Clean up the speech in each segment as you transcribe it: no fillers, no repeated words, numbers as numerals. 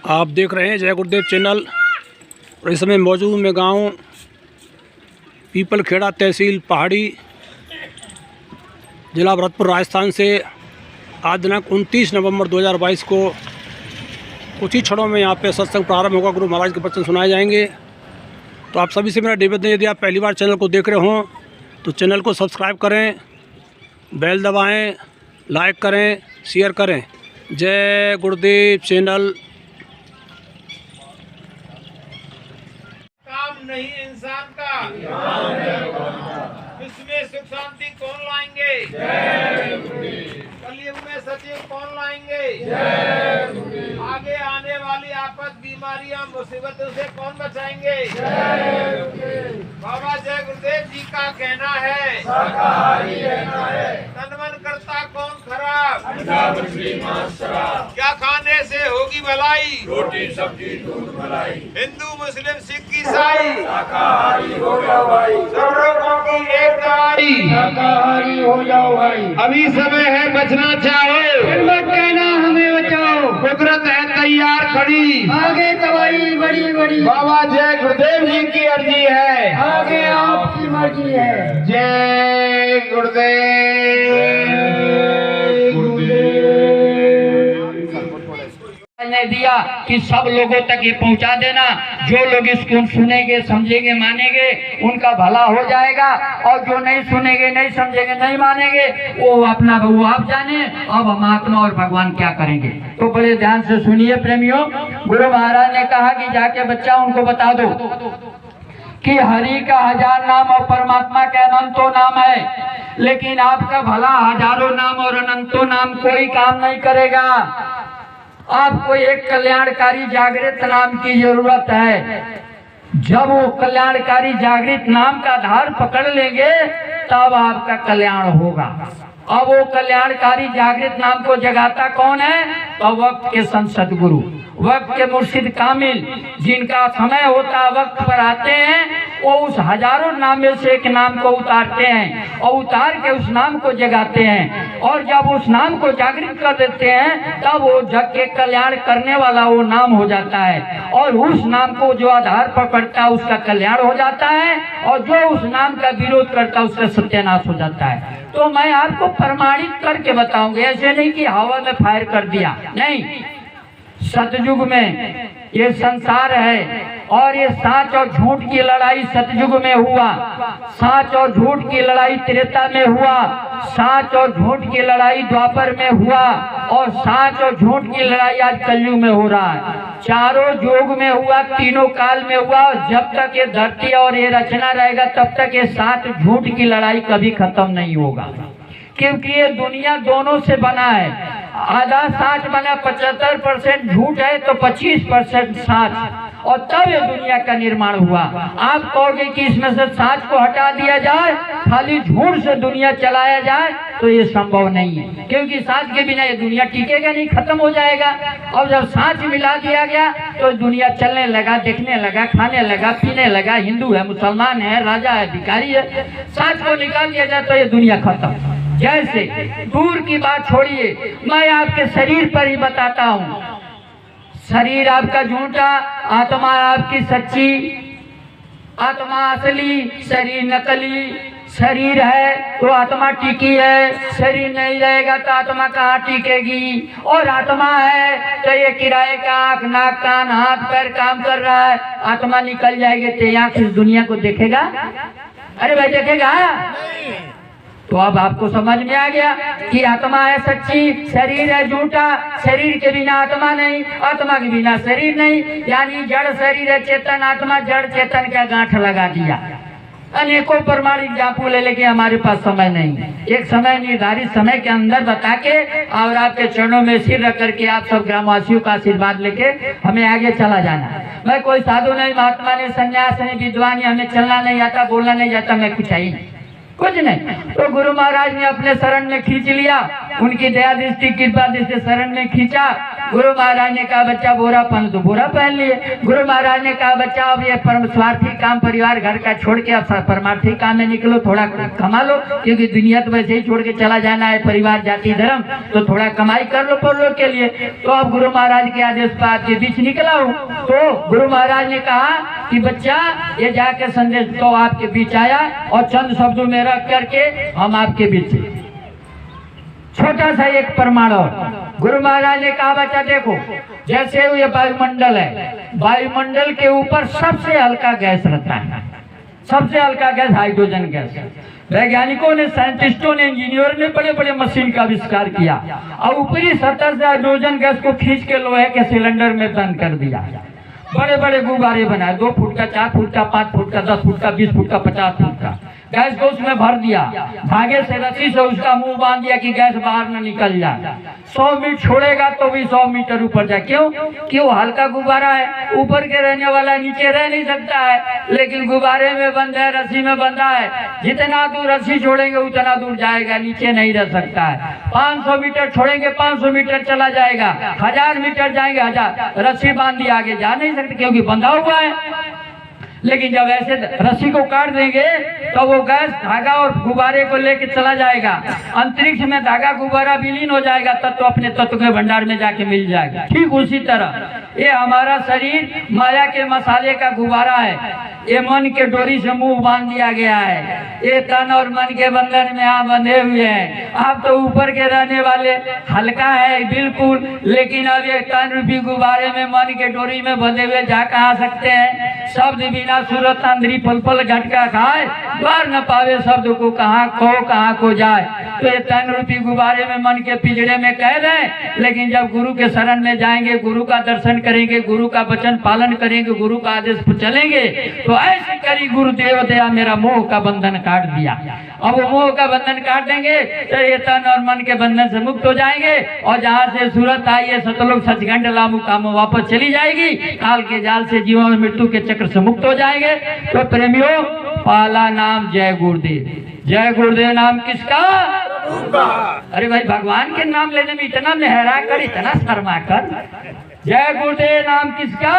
आप देख रहे हैं जय गुरुदेव चैनल। और इस समय मौजूद में गांव पीपल खेड़ा, तहसील पहाड़ी, जिला भरतपुर, राजस्थान से आज दिनांक 29 नवंबर 2022 को कुछ ही क्षणों में यहाँ पे सत्संग प्रारंभ होगा। गुरु महाराज के वचन सुनाए जाएंगे। तो आप सभी से मेरा निवेदन है, यदि आप पहली बार चैनल को देख रहे हों तो चैनल को सब्सक्राइब करें, बेल दबाएं, लाइक करें, शेयर करें। जय गुरुदेव चैनल। काम नहीं इंसान का, विश्व में सुख शांति कौन लाएंगे? कलयुग में सचिव कौन लाएंगे? आगे आने वाली आपद, बीमारियां, मुसीबतों से कौन बचाएंगे? बाबा जय गुरुदेव जी का कहना है, तन मन करता कौन खराब? क्या खाने से होगी भलाई? रोटी सब्जी दूध मलाई, हिंदू मुस्लिम सिख ईसाई, शाकाहारी हो जाओ भाई, सब लोगों की एक दवाई। शाकाहारी हो जाओ भाई। अभी समय है बचना चाहो, मत कहना हमें बचाओ, कुदरत है तैयार खड़ी। आगे दवाई बड़ी बड़ी, बाबा जय गुरुदेव जी की अर्जी है, आगे आपकी मर्जी है। जय गुरुदेव। ने दिया कि सब लोगों तक ये पहुंचा देना। जो लोग इसको सुनेंगे, समझेंगे, मानेंगे, उनका भला हो जाएगा। और जो नहीं सुनेंगे, नहीं समझेंगे, नहीं मानेंगे, वो अपना वो आप जाने। अब हम आत्मा और भगवान क्या करेंगे। तो बड़े ध्यान से सुनिए प्रेमियों। गुरु महाराज ने कहा कि जाके बच्चा उनको बता दो कि हरि का 1000 नाम और परमात्मा का अनंतो नाम है, लेकिन आपका भला हजारों नाम और अनंतो नाम कोई काम नहीं करेगा। आपको एक कल्याणकारी जागृत नाम की जरूरत है। जब वो कल्याणकारी जागृत नाम का आधार पकड़ लेंगे तब आपका कल्याण होगा। अब वो कल्याणकारी जागृत नाम को जगाता कौन है? तो वक्त के संत सदगुरु, वक्त के मुर्शिद कामिल, जिनका समय होता वक्त पर आते हैं, वो उस हजारों नाम में से एक नाम को उतारते हैं और उतार के उस नाम को जगाते हैं। और जब उस नाम को जागृत कर देते हैं तब वो जग के कल्याण करने वाला वो नाम हो जाता है। और उस नाम को जो आधार पकड़ता है उसका कल्याण हो जाता है, और जो उस नाम का विरोध करता है उसका सत्यानाश हो जाता है। तो मैं आपको प्रमाणित करके बताऊंगा, ऐसे नहीं कि हवा में फायर कर दिया, नहीं। सतयुग में ये संसार है और ये सच और झूठ की लड़ाई सतयुग में हुआ, सच और झूठ की लड़ाई त्रेता में हुआ, सच और झूठ की लड़ाई द्वापर में हुआ, और सच और झूठ की लड़ाई आज कलयुग में हो रहा है। चारों युग में हुआ, तीनों काल में हुआ। और जब तक ये धरती और ये रचना रहेगा तब तक ये सच झूठ की लड़ाई कभी खत्म नहीं होगा, क्योंकि ये दुनिया दोनों से बना है। आधा सच बना, 75% झूठ है तो 25% सच, और तब ये दुनिया का निर्माण हुआ। आप कहोगे कि इसमें से सच को हटा दिया जाए, खाली झूठ से दुनिया चलाया जाए, तो ये संभव नहीं है, क्योंकि सच के बिना ये दुनिया टिकेगा नहीं, खत्म हो जाएगा। और जब सच मिला दिया गया तो दुनिया चलने लगा, देखने लगा, खाने लगा, पीने लगा। हिंदू है, मुसलमान है, राजा है, भिखारी है, सच को निकाल दिया जाए तो ये दुनिया खत्म। जैसे दूर की बात छोड़िए, मैं आपके शरीर पर ही बताता हूँ। शरीर आपका झूठा, आत्मा आपकी सच्ची। आत्मा असली, शरीर नकली। शरीर है तो आत्मा टिकी है, शरीर नहीं रहेगा तो आत्मा कहाँ टिकेगी। और आत्मा है तो ये किराए का आँख, नाक, कान, हाथ, पैर काम कर रहा है। आत्मा निकल जाएगी तो आँख इस दुनिया को देखेगा? अरे भाई देखेगा? तो अब आपको समझ में आ गया कि आत्मा है सच्ची, शरीर है झूठा। शरीर के बिना आत्मा नहीं, आत्मा के बिना शरीर नहीं। यानी जड़ शरीर है, चेतन आत्मा, जड़ चेतन का गांठ लगा दिया। अनेकों प्रमाणिक एग्जाम्पल है, लेकिन हमारे पास समय नहीं है। एक समय निर्धारित समय के अंदर बता के और आपके चरणों में सिर रख करके आप सब ग्रामवासियों का आशीर्वाद लेके हमें आगे चला जाना। मैं कोई साधु नहीं, महात्मा नहीं, संन्यास नहीं, विद्वान, हमें चलना नहीं आता, बोलना नहीं आता, मैं कुछ ही नहीं, कुछ नहीं। तो गुरु महाराज ने अपने शरण में खींच लिया, उनकी दया दृष्टि कृपा दृष्टि शरण में खींचा। गुरु महाराज ने कहा बच्चा बोरा पहन, तो बोरा पहन लिए। गुरु महाराज ने कहा बच्चा अब ये परम स्वार्थी काम परिवार घर का छोड़ के अब परमार्थी काम में निकलो, थोड़ा कमा लो, क्योंकि दुनिया तो वैसे ही छोड़ के चला जाना है, परिवार जाति धर्म, तो थोड़ा कमाई कर लो पर लोग के लिए। तो अब गुरु महाराज के आदेश पर आपके बीच निकला हूँ। तो गुरु महाराज ने कहा कि बच्चा ये जाके संदेश तो आपके बीच आया और चंद शब्दों में रख करके हम आपके बीच, छोटा सा एक प्रमाण। और गुरु महाराज ने कहा बच्चा देखो, जैसे ये वायुमंडल है, वायुमंडल के ऊपर सबसे हल्का गैस रहता है, सबसे हल्का गैस हाइड्रोजन गैस। वैज्ञानिकों ने, साइंटिस्टों ने, इंजीनियरों ने बड़े बड़े मशीन का आविष्कार किया और ऊपरी सतह से हाइड्रोजन गैस को खींच के लोहे के सिलेंडर में बंद कर दिया। बड़े बड़े गुब्बारे बनाए, 2 फुट का, 4 फुट का, 5 फुट का, 10 फुट का, 20 फुट का, 50 फुट का। गैस को उसमें भर दिया, धागे से रस्सी से उसका मुंह बांध दिया कि गैस बाहर न निकल जाए। 100 मीटर छोड़ेगा तो भी 100 मीटर ऊपर जाए। क्यों? क्यों? हल्का गुब्बारा है, ऊपर के रहने वाला नीचे रह नहीं सकता है, लेकिन गुब्बारे में बंद है, रस्सी में बंधा है, जितना दूर रस्सी छोड़ेंगे उतना दूर जाएगा, नीचे नहीं रह सकता है। 500 मीटर छोड़ेंगे 500 मीटर चला जाएगा, 1000 मीटर जाएंगे 1000, रस्सी बांध दिया, आगे जा नहीं सकते क्योंकि बंधा हुआ है। लेकिन जब ऐसे रस्सी को काट देंगे तो वो गैस धागा और गुब्बारे को लेके चला जाएगा, अंतरिक्ष में धागा गुब्बारा विलीन हो जाएगा, तत्व अपने तत्व के भंडार में जाके मिल जाएगा। ठीक उसी तरह ये हमारा शरीर माया के मसाले का गुब्बारा है, ये मन के डोरी से मुंह बांध दिया गया है, ये तन और मन के बंधन में आप बंधे हुए हैं। आप तो ऊपर के रहने वाले हल्का है बिल्कुल, लेकिन अब ये तन रूपी गुब्बारे में मन के डोरी में बंधे हुए जा कहाँ सकते हैं? शब्द बिना सूरत अंदरी पल पल झटका खाए, द्वार न पावे शब्द को कहाँ को जाए। तो ये तन रूपी गुब्बारे में मन के पिंजड़े में कैद है, लेकिन जब गुरु के शरण में जाएंगे, गुरु का दर्शन करेंगे, गुरु का वचन पालन करेंगे, गुरु का आदेश पर चलेंगे, तो ऐसे करी गुरुदेव दया मेरा मोह का बंधन काट दिया। अब वो मोह का बंधन काट देंगे तो ये तन और मन के बंधन से मुक्त हो जाएंगे, और जहाँ से सूरत आई है सतलोक सचखंड लामू कामो वापस चली जाएगी, काल के जाल से जीवन और मृत्यु के चक्र से मुक्त हो जाएंगे। तो प्रेमियों, पहला नाम जय गुरुदेव। जय गुरुदेव नाम किसका? अरे भाई, भगवान के नाम लेने में इतना मेहरा कर, इतना शर्मा कर। जय गुरुदेव नाम किसका?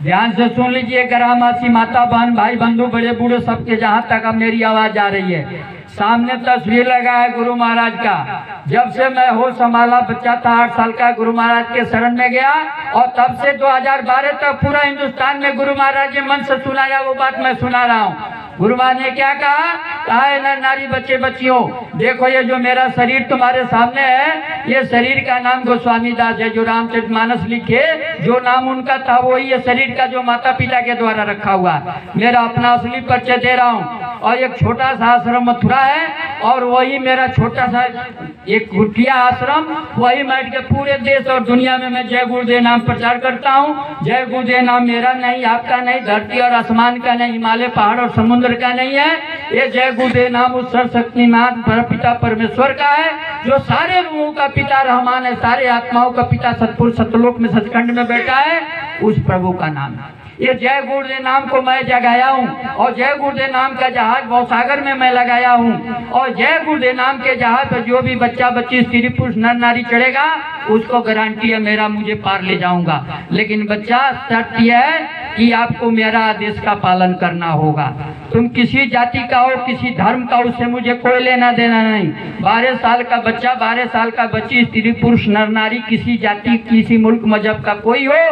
ध्यान से सुन लीजिए, ग्रामवासी, माता बहन, भाई बंधु, बड़े बूढ़े, सबके जहाँ तक अब मेरी आवाज आ रही है, सामने तस्वीर लगा है गुरु महाराज का। जब से मैं होश संभाला, बच्चा था 8 साल का, गुरु महाराज के शरण में गया, और तब से 2012 तक पूरा हिंदुस्तान में गुरु महाराज ने मन से सुनाया वो बात मैं सुना रहा हूँ। गुरु महाराज ने क्या कहा है? ना नारी बच्चे बच्चियों, देखो ये जो मेरा शरीर तुम्हारे सामने है, ये शरीर का नाम गोस्वामी दास है, जो रामचरितमानस लिखे, जो नाम उनका था वही ये शरीर का जो माता पिता के द्वारा रखा हुआ है। मेरा अपना असली परिचय दे रहा हूँ। और एक छोटा सा आश्रम मथुरा है, और वही मेरा छोटा सा एक कुटिया आश्रम, वही बैठ के पूरे देश और दुनिया में मैं जय गुरुदेव नाम प्रचार करता हूँ। जय गुरुदेव नाम मेरा नहीं, आपका नहीं, धरती और आसमान का नहीं, हिमालय पहाड़ और समुद्र का नहीं है। ये जय गुरुदेव नाम उस सर्वशक्तिमान परमपिता परमेश्वर का है, जो सारे रूहों का पिता रहमान है, सारे आत्माओं का पिता सतपुरुष सतलोक में सचखंड में बैठा है, उस प्रभु का नाम है। ये जय गुरुदेव नाम को मैं जगाया हूँ, और जय गुरुदेव नाम का जहाज भवसागर में मैं लगाया हूँ, और जय गुरुदेव नाम के जहाज पर जो भी बच्चा बच्ची स्त्री पुरुष नर नारी चढ़ेगा, उसको गारंटी है मेरा मुझे पार ले जाऊंगा। लेकिन बच्चा, शर्त यह है कि आपको मेरा आदेश का पालन करना होगा। तुम किसी जाति का हो, किसी धर्म का, उससे मुझे कोई लेना देना नहीं। 12 साल का बच्चा, 12 साल का बच्ची, स्त्री पुरुष नर नारी, किसी जाति, किसी मुल्क मजहब का कोई हो,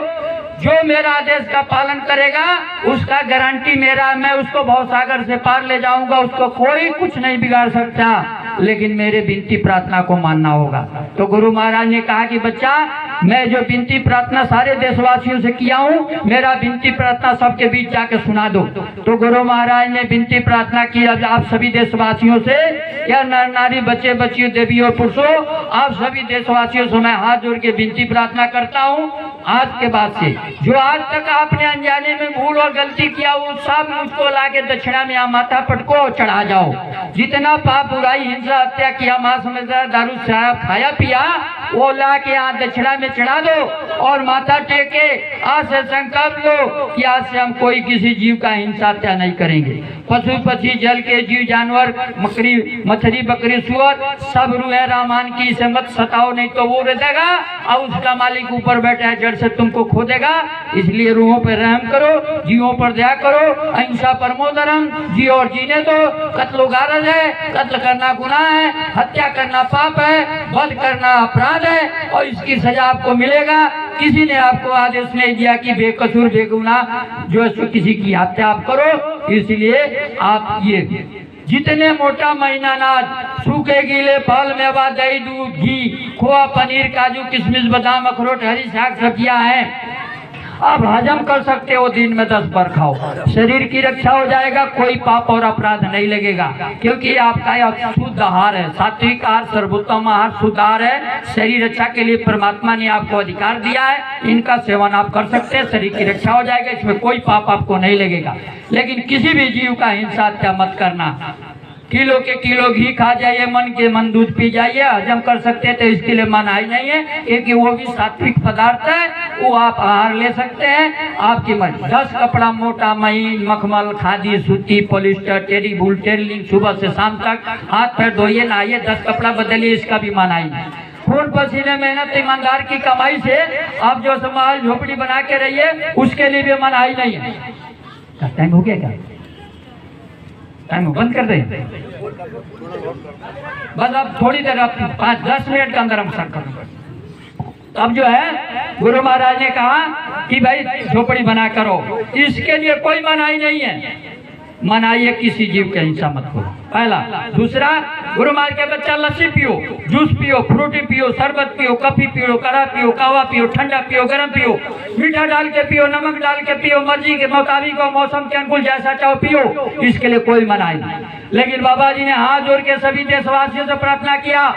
जो मेरा आदेश का पालन करेगा उसका गारंटी मेरा, मैं उसको भवसागर से पार ले जाऊंगा, उसको कोई कुछ नहीं बिगाड़ सकता। लेकिन मेरे विनती प्रार्थना को मानना होगा। तो गुरु महाराज ने कहा कि बच्चा, मैं जो विनती प्रार्थना सारे देशवासियों से किया हूँ, मेरा विनती प्रार्थना सबके बीच जाके सुना दो। तो गुरु महाराज ने विनती प्रार्थना की। अब आप सभी देशवासियों से, या नर नारी बच्चे बच्चियों देवी और पुरुषों, आप सभी देशवासियों से मैं हाथ जोड़ के विनती प्रार्थना करता हूँ, आज के बाद से जो आज तक आपने अनजाने में भूल और गलती किया, वो सब मुझको लाके दक्षिणा में माथा पटको और चढ़ा जाओ। जितना पाप बुराई हिंसा हत्या किया, मांस मदिरा दारू शराब खाया पिया, वो लाके यहाँ दक्षिणा में चढ़ा दो और माथा टेक के आज से संकल्प लो कि आज से हम कोई किसी जीव का हिंसा हत्या नहीं करेंगे। पशु पक्षी, जल के जीव जानवर, मछली बकरी सुअर सब रूह रहमान की, इसे मत सताओ नहीं तो वो रह देगा और उसका मालिक ऊपर बैठा है जड़ से तुमको खो देगा। इसलिए रूहों पर रहम करो, जीवों पर दया करो। अहिंसा परमो धर्म, जियो और जीने दो। कत्ल गारज है, कत्ल करना गुनाह है, हत्या करना पाप है, वध करना अपराध है और इसकी सजा आपको मिलेगा। किसी ने आपको आदेश नहीं दिया कि बेकसूर बेगुनाह जो है किसी की हत्या आप करो। इसलिए आप ये जितने मोटा महीना अनाज, सूखे गीले फल, मेवा, दही, दूध, घी, खोआ, पनीर, काजू, किशमिश, बादाम, अखरोट, हरी साग सब्जियां हैं, आप हजम कर सकते हो। दिन में 10 बार खाओ, शरीर की रक्षा हो जाएगा, कोई पाप और अपराध नहीं लगेगा। क्योंकि आपका शुद्ध आहार है, सात्विक आहार, सर्वोत्तम आहार, शुद्ध आहार है। शरीर रक्षा के लिए परमात्मा ने आपको अधिकार दिया है, इनका सेवन आप कर सकते हैं, शरीर की रक्षा हो जाएगा, इसमें कोई पाप आपको नहीं लगेगा। लेकिन किसी भी जीव का हिंसा हत्या मत करना। किलो के किलो घी खा जाइए, मन के मन दूध पी जाइए, हजम कर सकते हैं तो इसके लिए मनाही नहीं है, क्योंकि वो भी सात्विक पदार्थ है, वो आप आहार ले सकते हैं, आपकी मर्जी। 10 कपड़ा मोटा, महीन, मखमल, खादी, सूती, पॉलिस्टर, टेरी वूल, टेरिलिंग, सुबह से शाम तक हाथ पैर धोइए, नहाइए, 10 कपड़ा बदलिए, इसका भी मनाही नहीं। खून पसीने मेहनत ईमानदार की कमाई से आप जो समाज झोपड़ी बना के रहिए, उसके लिए भी मनाही नहीं है। टाइम हो गया क्या? टाइम बंद कर दें बस। अब थोड़ी देर, अब 5-10 मिनट के अंदर हम सब करेंगे। अब जो है गुरु महाराज ने कहा कि भाई झोपड़ी बना करो, इसके लिए कोई मनाही नहीं है। मनाइए किसी जीव के हिंसा मत करो, पहला। दूसरा, गुरु महाराज के बच्चा लस्सी पियो, जूस पियो, फ्रूटी पियो, शरबत पियो, कॉफी पियो, काढ़ा पियो, कावा पियो, ठंडा पियो, गर्म पियो, मीठा डाल के पियो, नमक डाल के पियो, मर्जी के मुताबिक और मौसम के अनुकूल जैसा चाहो पियो, इसके लिए कोई मनाही नहीं। लेकिन बाबा जी ने हाथ जोड़ के सभी देशवासियों से प्रार्थना किया,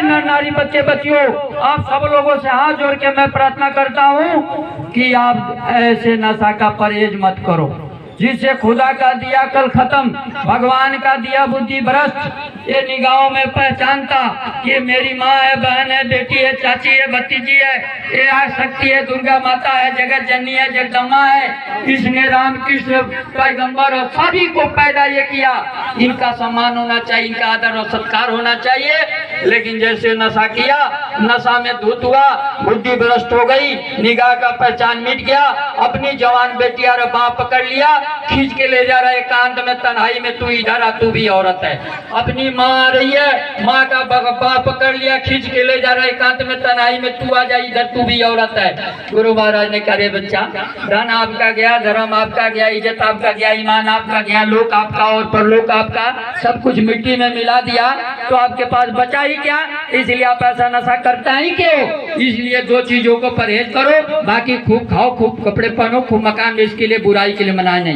नर नारी बच्चे बच्चियों, आप सब लोगों से हाथ जोड़ के मैं प्रार्थना करता हूँ कि आप ऐसे नशा का परहेज मत करो जिससे खुदा का दिया कल खत्म, भगवान का दिया बुद्धि भ्रष्ट। ये निगाहों में पहचानता ये मेरी माँ है, बहन है, बेटी है, चाची है, भतीजी है, ये आ शक्ति है, दुर्गा माता है, जगत जननी है, जगदम्बा है। इसने राम कृष्ण पैगंबर और सभी को पैदा ये किया, इनका सम्मान होना चाहिए, इनका आदर और सत्कार होना चाहिए। लेकिन जैसे नशा किया, नशा में धूत हुआ, बुद्धि भ्रष्ट हो गई, निगाह का पहचान मिट गया, अपनी जवान बेटी और बाप पकड़ लिया, खींच के ले जा रहा है एकांत में, तन्हाई में, तू इधर आ, तू भी औरत है। अपनी माँ आ रही है, माँ का बाप पकड़ लिया, खींच के ले जा रहा है एकांत में, तन्हाई में, तू आ जा इधर, तू भी औरत है। गुरु महाराज ने कहा, रे बच्चा, धन आपका गया, धर्म आपका गया, इज्जत आपका गया, ईमान आपका गया, लोक आपका और परलोक आपका, सब कुछ मिट्टी में मिला दिया, तो आपके पास बचा ही क्या? इसलिए आप ऐसा नशा करता ही क्यों? इसलिए 2 चीजों को परहेज करो, बाकी खूब खाओ, खूब कपड़े पहनो, खूब मकान, इसके लिए बुराई के लिए मनाए नहीं,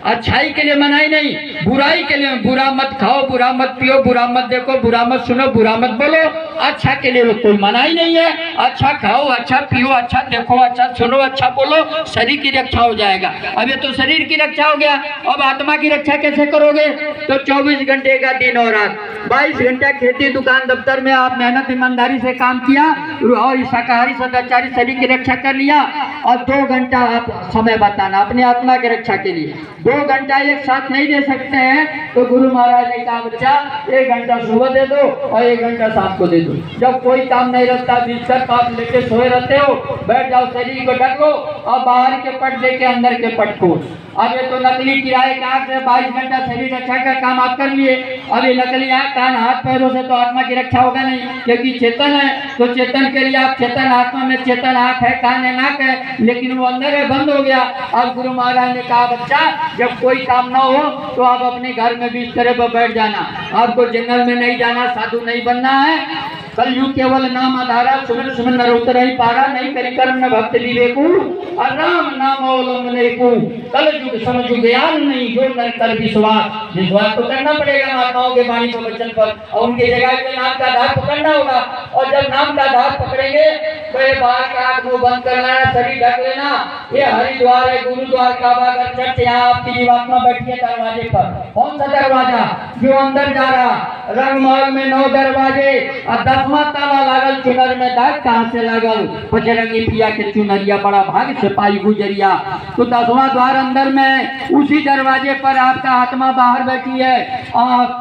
अच्छाई के लिए मनाई नहीं, बुराई के लिए। बुरा मत खाओ, बुरा मत पियो, बुरा मत देखो, बुरा मत सुनो, बुरा मत बोलो। अच्छा के लिए कोई मनाही नहीं है। अच्छा खाओ, अच्छा पियो, अच्छा देखो, अच्छा सुनो, अच्छा बोलो, शरीर की रक्षा हो जाएगा। अब ये तो शरीर की रक्षा हो गया, अब आत्मा की रक्षा कैसे करोगे? तो 24 घंटे का दिन और रात, 22 घंटा खेती, दुकान, दफ्तर में आप मेहनत ईमानदारी से काम किया और शाकाहारी सदाचारी शरीर की रक्षा कर लिया, और 2 घंटा आप समय बताना अपनी आत्मा की रक्षा के लिए। 2 घंटा एक साथ नहीं दे सकते हैं, तो गुरु महाराज ने कहा, बच्चा 1 घंटा सुबह दे दो और 1 घंटा शाम को दे दो। जब कोई काम नहीं रहता, बिस्तर पर आप लेके सोए रहते हो, बैठ जाओ, शरीर को ढक लो और बाहर के पट दे के अंदर के पट खोल। अब ये तो नकली किराए का से 22 घंटा शरीर रक्षा का काम आप कर लिए, अब ये नकली आँख कान हाथ पैरों से तो आत्मा की रक्षा होगा नहीं, क्योंकि चेतन है। तो चेतन के लिए आप चेतन आत्मा में चेतन आँख है, कान है, नाक है, लेकिन वो अंदर है, बंद हो गया। अब गुरु महाराज ने कहा, बच्चा जब कोई काम ना हो तो आप अपने घर में बिस्तर पर बैठ जाना, आपको जंगल में नहीं जाना, साधु नहीं बनना है। कलयुग केवल नाम आधारा, सुमिर सुमिर नर उतर ही पारा, नहीं करी कर्म न भक्त विवेकु, और राम नाम अवलंबने को। कलयुग समझ ज्ञान नहीं, जो नर कर विश्वास। विश्वास तो करना पड़ेगा महात्माओं के वाणी को वचन पर, और उनके जगह के नाम का आधार पकड़ना होगा। और जब नाम का आधार पकड़ेंगे तो ये बाहर का आँख मुंह बंद करना है, शरीर ढक लेना। ये हरिद्वार है, गुरुद्वार, काबा का चर्च। यहाँ आपकी जीवात्मा बैठी है दरवाजे पर। कौन सा दरवाजा? जो अंदर जा रहा। रंगमहल में 9 दरवाजे और 10वां ताला लागल। चुनर में दाग कहाँ से लागल? बजरंगी पिया के चुनरिया, बड़ा भाग से पाई गुजरिया। तो 10वां द्वार अंदर में, उसी दरवाजे पर आपका आत्मा बाहर बैठी है।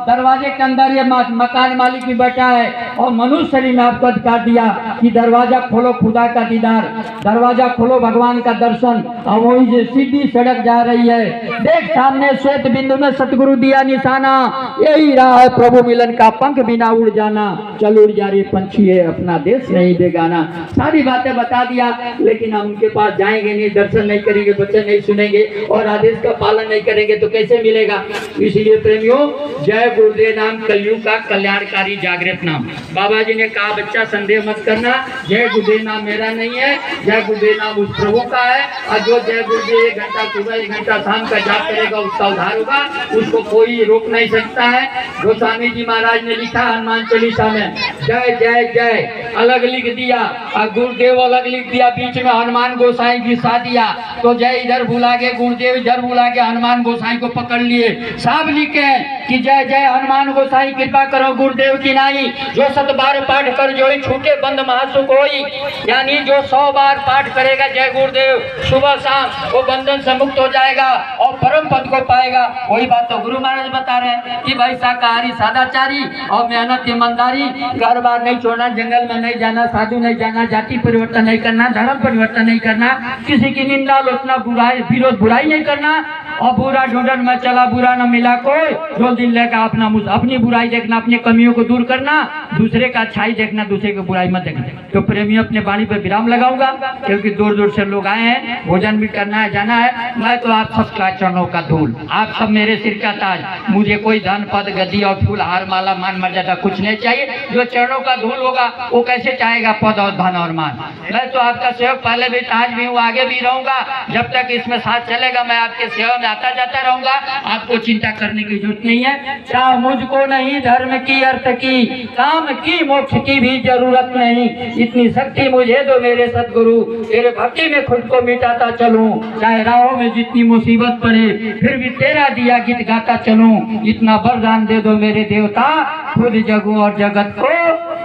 दरवाजे के अंदर ये मकान मालिक भी बैठा है और मनुष्य शरीर में आपको अधिकार दिया कि दरवाजा खोलो, खुदा का दीदार, दरवाजा खोलो, भगवान का दर्शन। और वही जो सीधी सड़क जा रही है, देख सामने श्वेत बिंदु में सतगुरु दिया निशाना। यही रहा है प्रभु मिलन का, पंख बिना उड़ जाना। चल उड़ जा रही पंछी है, अपना देश नहीं बेगाना। सारी बातें बता दिया, लेकिन हम उनके पास जाएंगे नहीं, दर्शन नहीं करेंगे, वचन नहीं सुनेंगे और आदेश का पालन नहीं करेंगे तो कैसे मिलेगा? इसलिए प्रेमियों, जय गुरुदेव नाम कलयुग का कल्याणकारी जागृत नाम। बाबा जी ने कहा बच्चा संदेह मत करना, जय गुरुदेव नाम मेरा नहीं है, जय गुरुदेव नाम उस प्रभु का है। और जो जय गुरुदेव 1 घंटा सुबह 1 घंटा शाम का जाप करेगा उसका उद्धार होगा, उसको कोई रोक नहीं सकता है। गोस्वामी जी महाराज ने लिखा हनुमान चालीसा में, जय जय जय अलग लिख दिया और गुरुदेव अलग लिख दिया, बीच में हनुमान गोसाई घिसा दिया। तो जय इधर भुला के, गुरुदेव इधर भुला के, हनुमान गोसाई को पकड़ लिए। साहब लिखे कि जय जय हनुमान गोसाई कृपा करो गुरुदेव की नाई, जो 7 बार पाठ कर जोई छूटे बंद महासुख होई। यानी जो 100 बार पाठ करेगा जय गुरुदेव सुबह शाम, वो बंधन से मुक्त हो जाएगा और परम पद को पाएगा। वही बात तो गुरु महाराज बता रहे हैं कि भाई शाकाहारी सदाचारी और मेहनत ईमानदारी, घर बार नहीं छोड़ना, जंगल में नहीं जाना, साधु नहीं जाना, जाति परिवर्तन नहीं करना, धर्म परिवर्तन नहीं करना, किसी की निंदा आलोचना बुराई विरोध बुराई नहीं करना और बुरा ढूंढन में चला बुरा न मिला कोई। जो दिन लेगा अपनी बुराई देखना, अपनी कमियों को दूर करना, दूसरे का अच्छाई देखना, दूसरे की बुराई मत देखना। तो प्रेमियों, अपने वाणी पर विराम लगाऊंगा क्योंकि दूर दूर से लोग आए हैं, भोजन भी करना है, जाना है। मैं तो आप सबका चरणों का धूल, आप सब मेरे सिर का ताज। मुझे कोई धन पद गद्दी और फूल हार माला मान मर्यादा कुछ नहीं चाहिए। जो चरणों का धूल होगा वो कैसे चाहेगा पद और धन और मान? मैं तो आपका सेवक पहले भी था, आज भी हूँ, आगे भी रहूंगा। जब तक इसमें साथ चलेगा मैं आपके सेवा में आता जाता रहूंगा। आपको चिंता करने की जरूरत नहीं है। चाह मुझको नहीं धर्म की, अर्थ की, काम की, मोक्ष की भी जरूरत नहीं। इतनी शक्ति मुझे दो मेरे सतगुरु, तेरे भक्ति में खुद को मिटाता चलूं। चाहे राहों में जितनी मुसीबत पड़े फिर भी तेरा दिया गीत गाता चलूं। इतना वरदान दे दो मेरे देवता, खुद जगूं और जगत को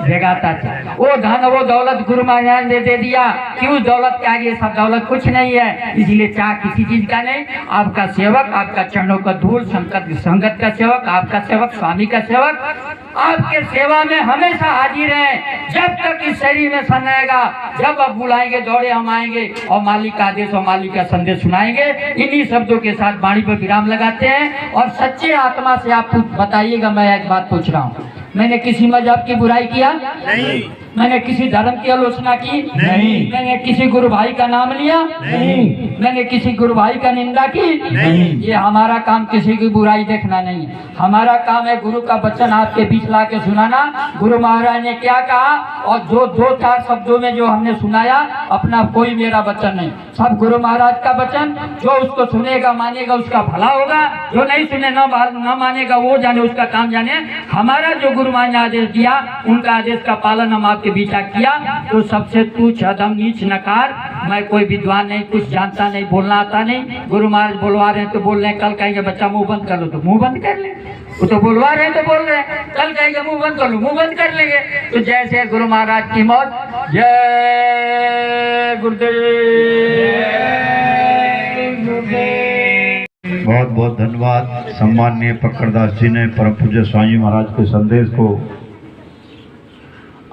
जगाता चल। वो धन वो दौलत गुरु महाराज ने दे दिया कि उस दौलत के आगे सब दौलत कुछ नहीं है। इसलिए चाह किसी चीज का नहीं। आपका सेवक, आपका चरणों का धूल, संगत का सेवक, आपका सेवक, स्वामी का सेवक, आपके सेवा में हमेशा हाजिर है। जब तक इस शरीर में सनाएगा, जब आप बुलाएंगे दौड़े हम आएंगे और मालिक का आदेश और मालिक का संदेश सुनाएंगे। इन्हीं शब्दों के साथ वाणी पर विराम लगाते हैं। और सच्चे आत्मा से आप बताइएगा, मैं एक बात पूछ रहा हूँ, मैंने किसी मजहब की बुराई किया? नहीं। मैंने किसी धर्म की आलोचना की? नहीं। मैंने किसी गुरु भाई का नाम लिया? नहीं। मैंने किसी गुरु भाई का निंदा की? नहीं। ये हमारा काम किसी की बुराई देखना नहीं। हमारा काम है गुरु का वचन आपके बीच ला के सुनाना। गुरु महाराज ने क्या कहा और जो 2-4 शब्दों में जो हमने सुनाया, अपना कोई मेरा वचन नहीं, सब गुरु महाराज का वचन। जो उसको सुनेगा मानेगा उसका भला होगा, जो नहीं सुने न मानेगा वो जाने, उसका काम जाने। हमारा जो गुरु महाराज ने आदेश दिया उनका आदेश का पालन हम आपके बीच किया। तो सबसे तुच्छ अधम नीच नकार, मैं कोई विद्वान नहीं, कुछ जानता नहीं, बोलना आता नहीं। गुरु महाराज बोलवा रहे हैं तो बोल रहे हैं, कल कहेंगे बच्चा मुंह बंद कर लो तो मुंह बंद कर ले। वो तो बोलवा रहे हैं तो बोल रहे हैं, कल कहेंगे मुंह बंद कर लो मुंह बंद कर लेंगे। तो जैसे गुरु महाराज की मौत। जय गुरुदेव। बहुत बहुत धन्यवाद सम्माननीय पकड़दास जी ने परम पूज्य स्वामी महाराज के संदेश को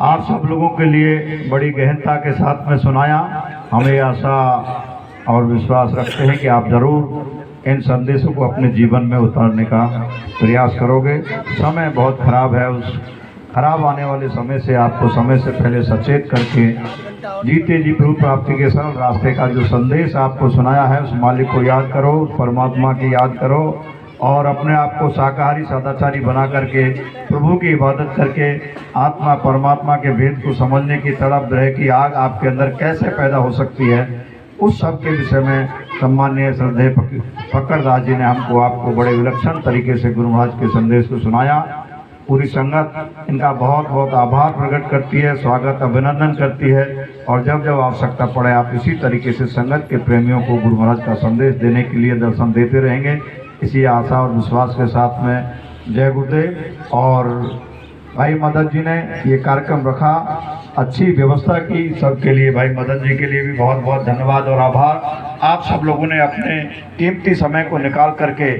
आप सब लोगों के लिए बड़ी गहनता के साथ में सुनाया। हमें आशा और विश्वास रखते हैं कि आप जरूर इन संदेशों को अपने जीवन में उतारने का प्रयास करोगे। समय बहुत खराब है, उस खराब आने वाले समय से आपको समय से पहले सचेत करके जीते जी प्रभु प्राप्ति के सरल रास्ते का जो संदेश आपको सुनाया है, उस मालिक को याद करो, उस परमात्मा की याद करो और अपने आप को शाकाहारी सदाचारी बना करके प्रभु की इबादत करके आत्मा परमात्मा के भेद को समझने की तड़प ग्रह की आग आपके अंदर कैसे पैदा हो सकती है, उस सब के विषय में सम्माननीय श्रद्धेय पकड़दास जी ने हमको आपको बड़े विलक्षण तरीके से गुरु महाराज के संदेश को सुनाया। पूरी संगत इनका बहुत बहुत आभार प्रकट करती है, स्वागत अभिनंदन करती है। और जब जब आवश्यकता पड़े आप इसी तरीके से संगत के प्रेमियों को गुरु महाराज का संदेश देने के लिए दर्शन देते रहेंगे, इसी आशा और विश्वास के साथ में जय गुरुदेव। और भाई मदन जी ने ये कार्यक्रम रखा, अच्छी व्यवस्था की, सबके लिए भाई मदन जी के लिए भी बहुत बहुत धन्यवाद और आभार। आप सब लोगों ने अपने कीमती समय को निकाल करके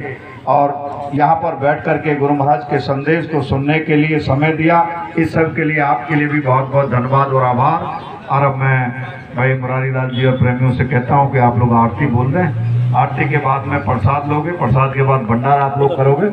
और यहाँ पर बैठ करके गुरु महाराज के संदेश को सुनने के लिए समय दिया, इस सब के लिए आपके लिए भी बहुत बहुत धन्यवाद और आभार। और अब मैं भाई मुरारी लाल जी और प्रेमियों से कहता हूँ कि आप लोग आरती बोल दें, आरती के बाद में प्रसाद लोगे, प्रसाद के बाद भंडारा आप लोग करोगे।